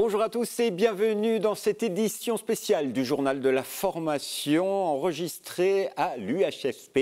Bonjour à tous et bienvenue dans cette édition spéciale du Journal de la Formation enregistrée à l'UHFP,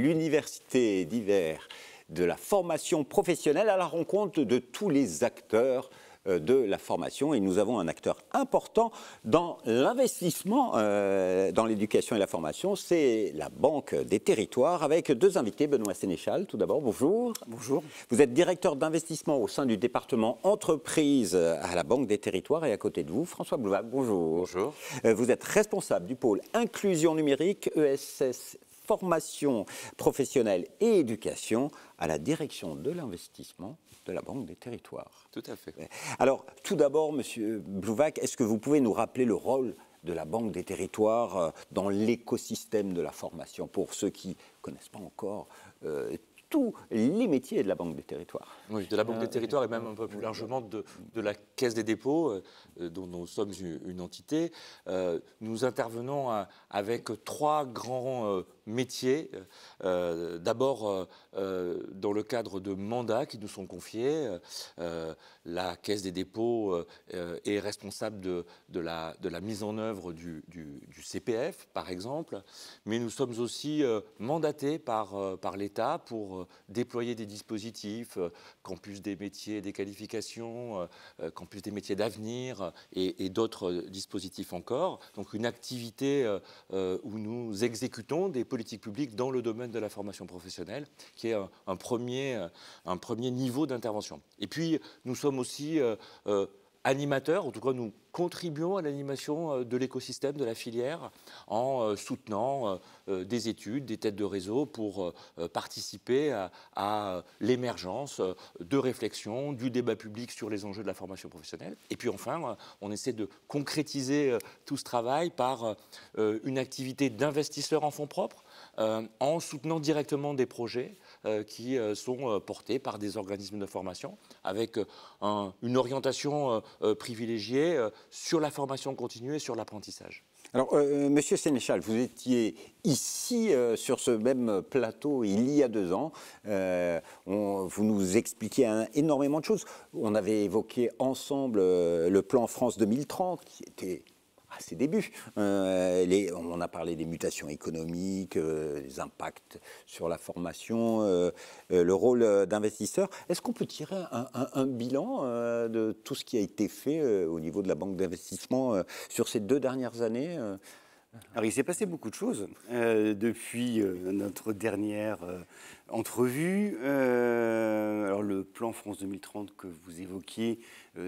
l'Université d'hiver de la formation professionnelle, à la rencontre de tous les acteurs de la formation. Et nous avons un acteur important dans l'investissement dans l'éducation et la formation, c'est la Banque des Territoires, avec deux invités. Benoît Sénéchal, tout d'abord, bonjour. Bonjour. Vous êtes directeur d'investissement au sein du département entreprise à la Banque des Territoires, et à côté de vous, François Blouvac, bonjour. Bonjour. Vous êtes responsable du pôle inclusion numérique, ESS, formation professionnelle et éducation à la direction de l'investissement de la Banque des Territoires. Tout à fait. Alors, tout d'abord, Monsieur Blouvac, est-ce que vous pouvez nous rappeler le rôle de la Banque des Territoires dans l'écosystème de la formation, pour ceux qui ne connaissent pas encore tous les métiers de la Banque des Territoires? Oui, de la Banque des Territoires et même un peu plus largement de la Caisse des dépôts, dont nous sommes une entité. Nous intervenons avec trois grands métiers. D'abord, dans le cadre de mandats qui nous sont confiés, la Caisse des dépôts est responsable de la mise en œuvre du CPF, par exemple, mais nous sommes aussi mandatés par l'État pour déployer des dispositifs, campus des métiers et des qualifications, campus des métiers d'avenir et d'autres dispositifs encore. Donc une activité où nous exécutons des politiques publiques dans le domaine de la formation professionnelle, qui est un premier niveau d'intervention. Et puis nous sommes aussi animateurs, en tout cas nous contribuons à l'animation de l'écosystème de la filière en soutenant des études, des têtes de réseau pour participer à l'émergence de réflexions, du débat public sur les enjeux de la formation professionnelle. Et puis enfin, on essaie de concrétiser tout ce travail par une activité d'investisseur en fonds propres, en soutenant directement des projets qui sont portés par des organismes de formation, avec une orientation privilégiée sur la formation continue et sur l'apprentissage. Alors, Monsieur Sénéchal, vous étiez ici sur ce même plateau il y a 2 ans. Vous nous expliquiez énormément de choses. On avait évoqué ensemble le plan France 2030, qui était à ses débuts. On a parlé des mutations économiques, des impacts sur la formation, le rôle d'investisseur. Est-ce qu'on peut tirer un bilan de tout ce qui a été fait au niveau de la banque d'investissement sur ces 2 dernières années Alors, il s'est passé beaucoup de choses depuis notre dernière entrevue. Alors, le plan France 2030 que vous évoquiez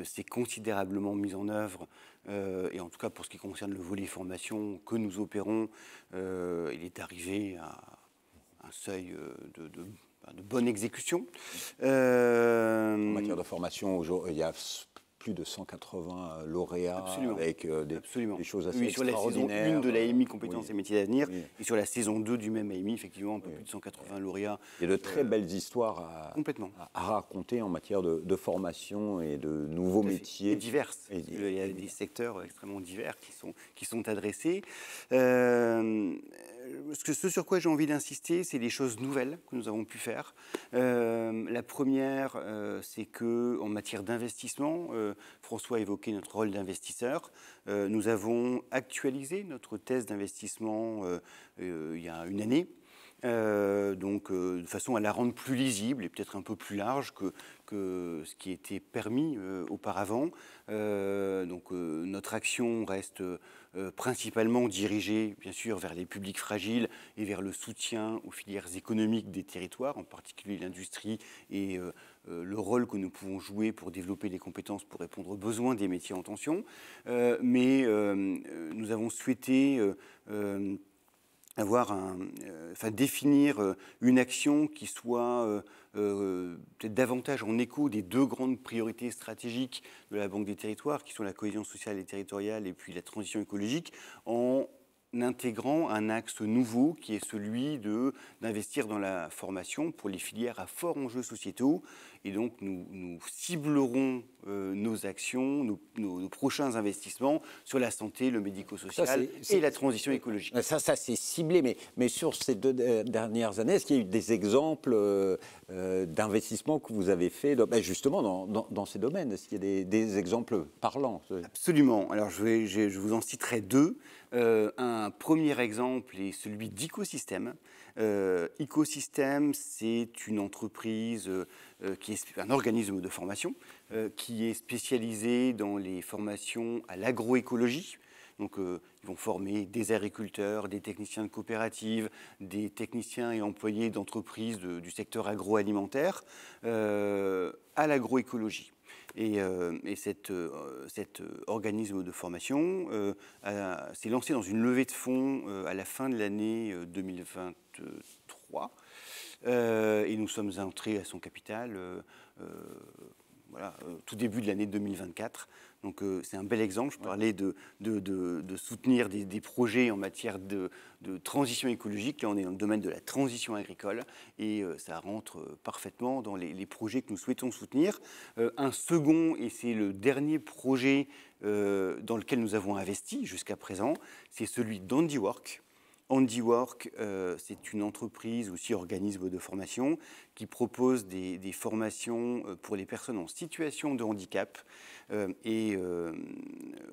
s'est considérablement mis en œuvre, et en tout cas pour ce qui concerne le volet formation que nous opérons, il est arrivé à un seuil de bonne exécution. En matière de formation, il y a plus de 180 lauréats. Absolument. Avec des choses assez extraordinaires. Sur la saison 1 de l'AMI Compétences et Métiers d'Avenir, et sur la saison 2 du même AMI, effectivement, un peu plus de 180 lauréats. Il y a de très belles histoires à raconter en matière de formation et de nouveaux métiers. Et diverses. Il y a des secteurs extrêmement divers qui sont adressés. Ce sur quoi j'ai envie d'insister, c'est les choses nouvelles que nous avons pu faire. La première, c'est qu'en matière d'investissement, François a évoqué notre rôle d'investisseur. Nous avons actualisé notre thèse d'investissement il y a une année. De façon à la rendre plus lisible et peut-être un peu plus large que ce qui était permis auparavant. Notre action reste principalement dirigée, bien sûr, vers les publics fragiles et vers le soutien aux filières économiques des territoires, en particulier l'industrie et le rôle que nous pouvons jouer pour développer les compétences pour répondre aux besoins des métiers en tension. Mais nous avons souhaité définir une action qui soit peut-être davantage en écho des 2 grandes priorités stratégiques de la Banque des Territoires, qui sont la cohésion sociale et territoriale et puis la transition écologique, en intégrant un axe nouveau qui est celui d'investir dans la formation pour les filières à fort enjeux sociétaux. Et donc, nous ciblerons nos actions, nos prochains investissements sur la santé, le médico-social et la transition écologique. Ça c'est ciblé, mais sur ces 2 dernières années, est-ce qu'il y a eu des exemples d'investissements que vous avez faits justement dans ces domaines? Est-ce qu'il y a des exemples parlants? Absolument. Alors, je vous en citerai 2. Un premier exemple est celui d'Ecosystem. Ecosystem, c'est une entreprise qui est un organisme de formation qui est spécialisé dans les formations à l'agroécologie. Donc, ils vont former des agriculteurs, des techniciens de coopératives, des techniciens et employés d'entreprises du secteur agroalimentaire à l'agroécologie. Et cet organisme de formation s'est lancé dans une levée de fonds à la fin de l'année 2023. Et nous sommes entrés à son capital tout début de l'année 2024. Donc c'est un bel exemple. Je parlais de soutenir des projets en matière de transition écologique. Là, on est dans le domaine de la transition agricole et ça rentre parfaitement dans les projets que nous souhaitons soutenir. Un second, et c'est le dernier projet dans lequel nous avons investi jusqu'à présent, c'est celui d'HandiWork. HandiWork, c'est une entreprise, aussi organisme de formation, qui propose des formations pour les personnes en situation de handicap et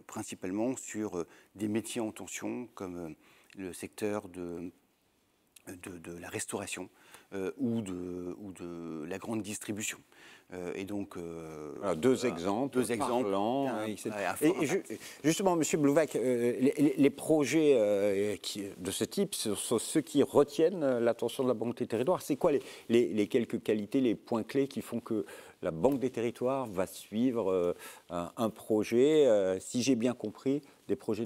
principalement sur des métiers en tension comme le secteur de la restauration ou de la grande distribution. Et donc, voilà, deux exemples parlants. Justement, M. Blouvac, les projets de ce type sont ceux qui retiennent l'attention de la Banque des Territoires. C'est quoi les quelques qualités, les points clés qui font que la Banque des Territoires va suivre un projet, si j'ai bien compris, des projets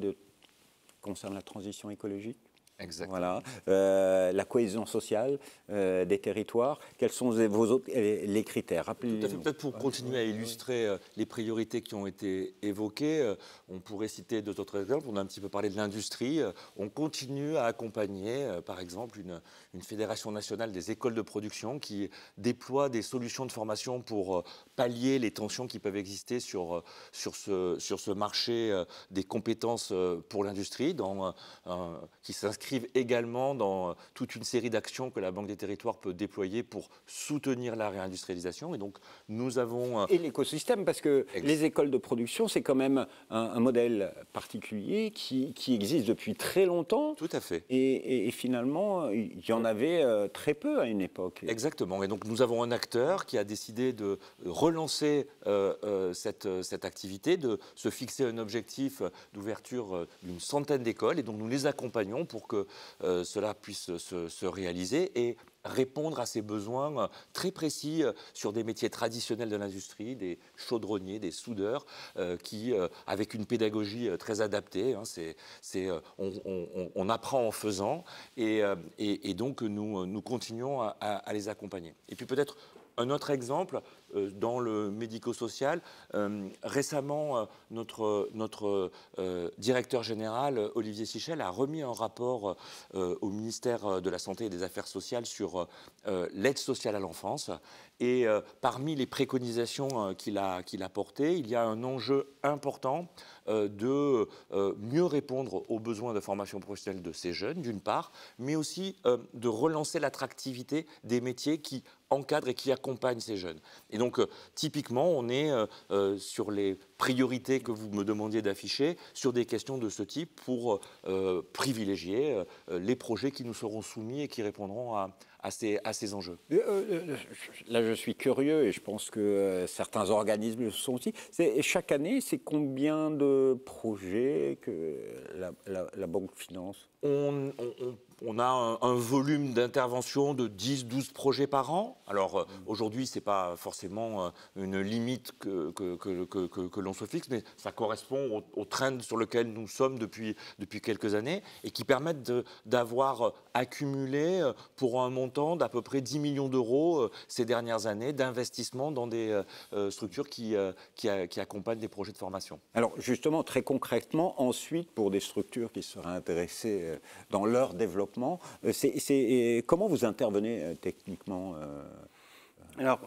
concernant la transition écologique? Exactement. Voilà. La cohésion sociale des territoires. Quels sont les critères? Tout à fait. Peut-être pour continuer à illustrer les priorités qui ont été évoquées, on pourrait citer d'autres exemples. On a un petit peu parlé de l'industrie. On continue à accompagner, par exemple, une fédération nationale des écoles de production qui déploie des solutions de formation pour pallier les tensions qui peuvent exister sur ce marché des compétences pour l'industrie, qui s'inscrivent également dans toute une série d'actions que la Banque des Territoires peut déployer pour soutenir la réindustrialisation. Et donc, nous avons... Et l'écosystème, parce que les écoles de production, c'est quand même un modèle particulier qui existe depuis très longtemps. Tout à fait. Et finalement, il y en avait très peu à une époque. Exactement. Et donc, nous avons un acteur qui a décidé de relancer cette activité, de se fixer un objectif d'ouverture d'une centaine d'écoles. Et donc, nous les accompagnons pour que cela puisse se réaliser et répondre à ces besoins très précis sur des métiers traditionnels de l'industrie, des chaudronniers, des soudeurs, qui, avec une pédagogie très adaptée, on apprend en faisant, et donc nous continuons à les accompagner. Et puis peut-être un autre exemple, dans le médico-social, récemment, notre directeur général, Olivier Sichel, a remis un rapport au ministère de la Santé et des Affaires sociales sur l'aide sociale à l'enfance. Et parmi les préconisations qu'il a portées, il y a un enjeu important de mieux répondre aux besoins de formation professionnelle de ces jeunes, d'une part, mais aussi de relancer l'attractivité des métiers qui encadrent et qui accompagnent ces jeunes. Et donc, typiquement, on est sur les priorités que vous me demandiez d'afficher, sur des questions de ce type pour privilégier les projets qui nous seront soumis et qui répondront à ces enjeux. Là, je suis curieux et je pense que certains organismes le sont aussi. Chaque année, c'est combien de projets que la Banque finance? On on a un volume d'intervention de 10-12 projets par an. Alors aujourd'hui, ce n'est pas forcément une limite que l'on se fixe, mais ça correspond au trend sur lequel nous sommes depuis quelques années et qui permettent d'avoir accumulé pour un montant d'à peu près 10 millions d'euros ces dernières années d'investissement dans des structures qui accompagnent des projets de formation. Alors justement, très concrètement, ensuite, pour des structures qui seraient intéressées dans leur développement, comment vous intervenez techniquement Alors,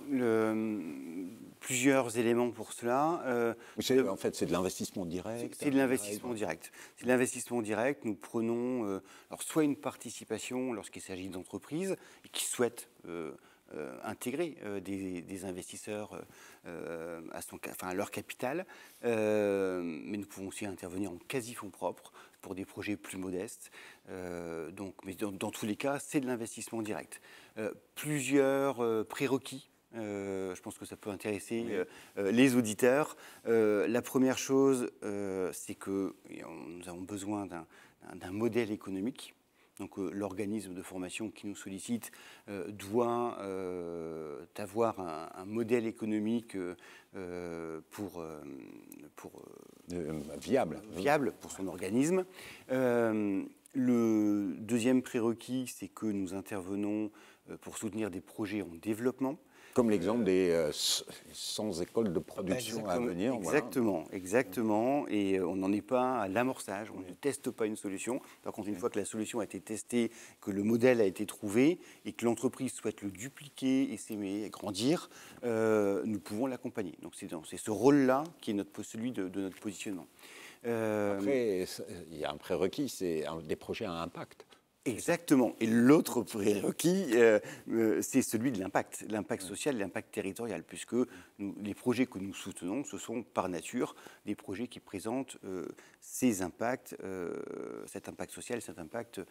plusieurs éléments pour cela. En fait, c'est de l'investissement direct. C'est de l'investissement direct. C'est de l'investissement direct. Nous prenons alors soit une participation lorsqu'il s'agit d'entreprises qui souhaitent intégrer des investisseurs à leur capital, mais nous pouvons aussi intervenir en quasi-fonds propres pour des projets plus modestes. Mais dans tous les cas, c'est de l'investissement direct. Plusieurs prérequis. Je pense que ça peut intéresser les auditeurs. La première chose, c'est que nous avons besoin d'un modèle économique. Donc l'organisme de formation qui nous sollicite doit avoir un modèle économique viable pour son organisme. Le deuxième prérequis, c'est que nous intervenons pour soutenir des projets en développement. Comme l'exemple des 100 écoles de production à venir. Exactement. Et on n'en est pas à l'amorçage, on ne teste pas une solution. Par contre, une fois que la solution a été testée, que le modèle a été trouvé et que l'entreprise souhaite le dupliquer et s'aimer, grandir, nous pouvons l'accompagner. Donc c'est ce rôle-là qui est celui de notre positionnement. Après, il y a un prérequis, c'est des projets à impact. Exactement. Et l'autre prérequis, c'est celui de l'impact social, l'impact territorial, puisque les projets que nous soutenons, ce sont par nature des projets qui présentent ces impacts, cet impact social, cet impact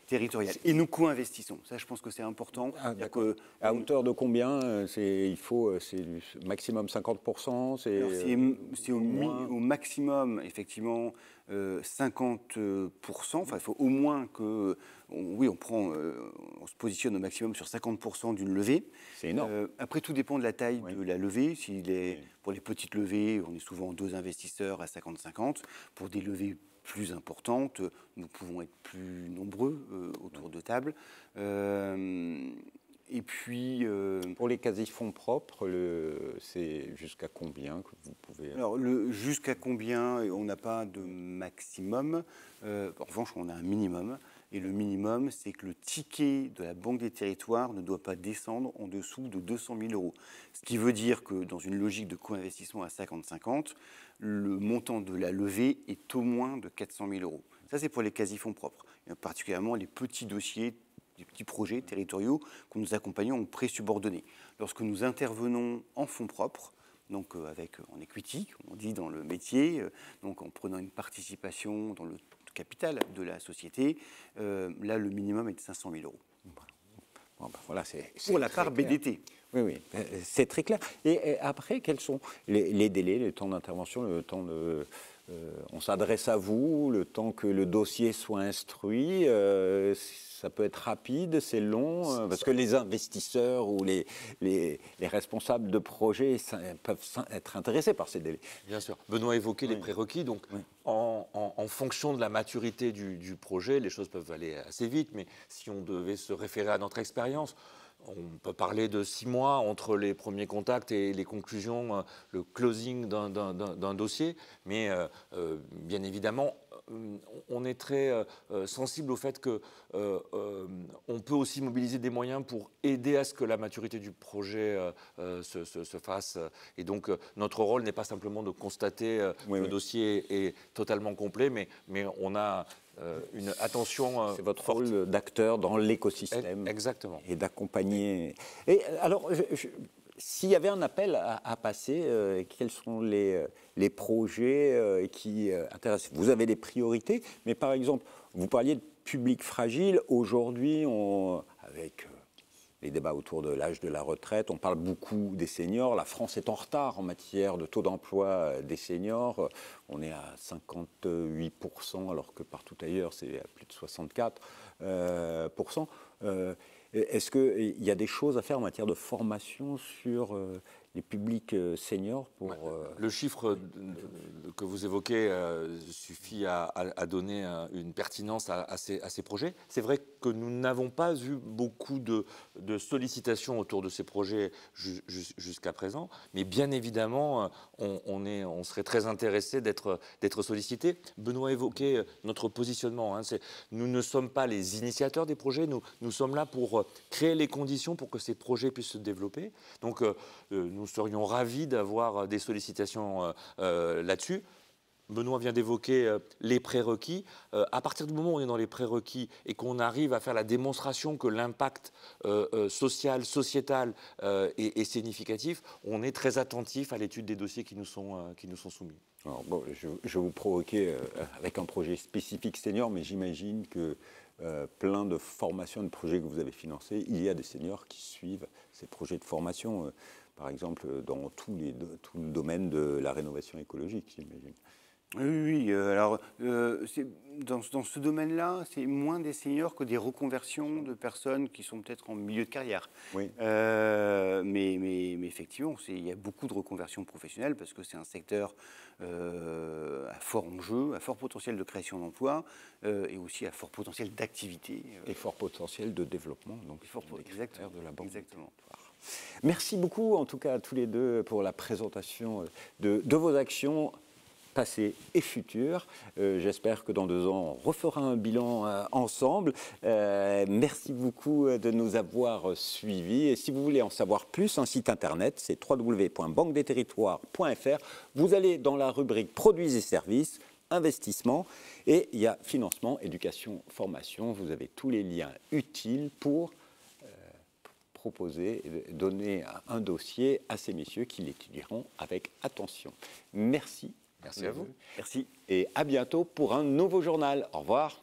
territorial. Et nous co-investissons. Ça, je pense que c'est important. À hauteur de combien c'est maximum 50%. C'est au maximum, effectivement, 50%. Enfin, il faut au moins que... on se positionne au maximum sur 50% d'une levée. C'est énorme. Après, tout dépend de la taille de la levée. Pour les petites levées, on est souvent 2 investisseurs à 50-50. Pour des levées plus importantes, nous pouvons être plus nombreux autour de table. Et puis... Pour les quasi-fonds propres, c'est jusqu'à combien que vous pouvez... Alors, jusqu'à combien, on n'a pas de maximum. En revanche, on a un minimum. Et le minimum, c'est que le ticket de la Banque des Territoires ne doit pas descendre en dessous de 200 000 euros. Ce qui veut dire que dans une logique de co-investissement à 50-50, le montant de la levée est au moins de 400 000 euros. Ça, c'est pour les quasi-fonds propres. Et particulièrement les petits dossiers, les petits projets territoriaux que nous accompagnons en prêt subordonné. Lorsque nous intervenons en fonds propres, donc en equity, on dit dans le métier, donc en prenant une participation dans le capital de la société, là, le minimum est de 500 000 euros. Bon, ben voilà, c'est pour la part clair. BDT. Oui, c'est très clair. Et après, quels sont les délais, le temps d'intervention, le temps de... on s'adresse à vous, le temps que le dossier soit instruit, ça peut être rapide, c'est long, parce que les investisseurs ou les responsables de projets peuvent être intéressés par ces délais. Bien sûr. Benoît évoquait les prérequis, donc en fonction de la maturité du projet, les choses peuvent aller assez vite, mais si on devait se référer à notre expérience, on peut parler de 6 mois entre les premiers contacts et les conclusions, le closing d'un dossier. Mais bien évidemment, on est très sensible au fait qu'on peut aussi mobiliser des moyens pour aider à ce que la maturité du projet se fasse. Et donc, notre rôle n'est pas simplement de constater le dossier est totalement complet, mais on a... une attention c'est votre forte. rôle d'acteur dans l'écosystème. Exactement. Et d'accompagner. Et alors, s'il y avait un appel à passer, quels sont les projets qui intéressent? Vous avez des priorités, mais par exemple, vous parliez de public fragile. Aujourd'hui, avec les débats autour de l'âge de la retraite. On parle beaucoup des seniors. La France est en retard en matière de taux d'emploi des seniors. On est à 58%, alors que partout ailleurs, c'est à plus de 64%. Est-ce qu'il y a des choses à faire en matière de formation sur les publics seniors pour... Le chiffre que vous évoquez suffit à donner une pertinence à ces projets. C'est vrai que nous n'avons pas eu beaucoup de sollicitations autour de ces projets jusqu'à présent, mais bien évidemment, on serait très intéressé d'être sollicité. Benoît évoquait notre positionnement. Nous ne sommes pas les initiateurs des projets, nous sommes là pour créer les conditions pour que ces projets puissent se développer. Donc, nous serions ravis d'avoir des sollicitations là-dessus. Benoît vient d'évoquer les prérequis. À partir du moment où on est dans les prérequis et qu'on arrive à faire la démonstration que l'impact social, sociétal est significatif, on est très attentif à l'étude des dossiers qui nous sont soumis. Alors, bon, je vais vous provoquer avec un projet spécifique senior, mais j'imagine que plein de formations, de projets que vous avez financés, il y a des seniors qui suivent ces projets de formation, par exemple dans tout le domaine de la rénovation écologique, j'imagine. Oui, alors dans ce domaine-là, c'est moins des seniors que des reconversions de personnes qui sont peut-être en milieu de carrière. Oui. Mais effectivement, il y a beaucoup de reconversions professionnelles parce que c'est un secteur à fort enjeu, à fort potentiel de création d'emplois et aussi à fort potentiel d'activité. Et fort potentiel de développement, donc fort exactement, de la banque. Exactement. Merci beaucoup, en tout cas, à tous les deux pour la présentation de vos actions passées et futures. J'espère que dans 2 ans, on refera un bilan ensemble. Merci beaucoup de nous avoir suivis. Et si vous voulez en savoir plus, un site internet, c'est www.banquedesterritoires.fr. Vous allez dans la rubrique Produits et services, investissement, et il y a financement, éducation, formation. Vous avez tous les liens utiles pour proposer, donner un dossier à ces messieurs qui l'étudieront avec attention. Merci. Merci à vous. Merci. Et à bientôt pour un nouveau journal. Au revoir.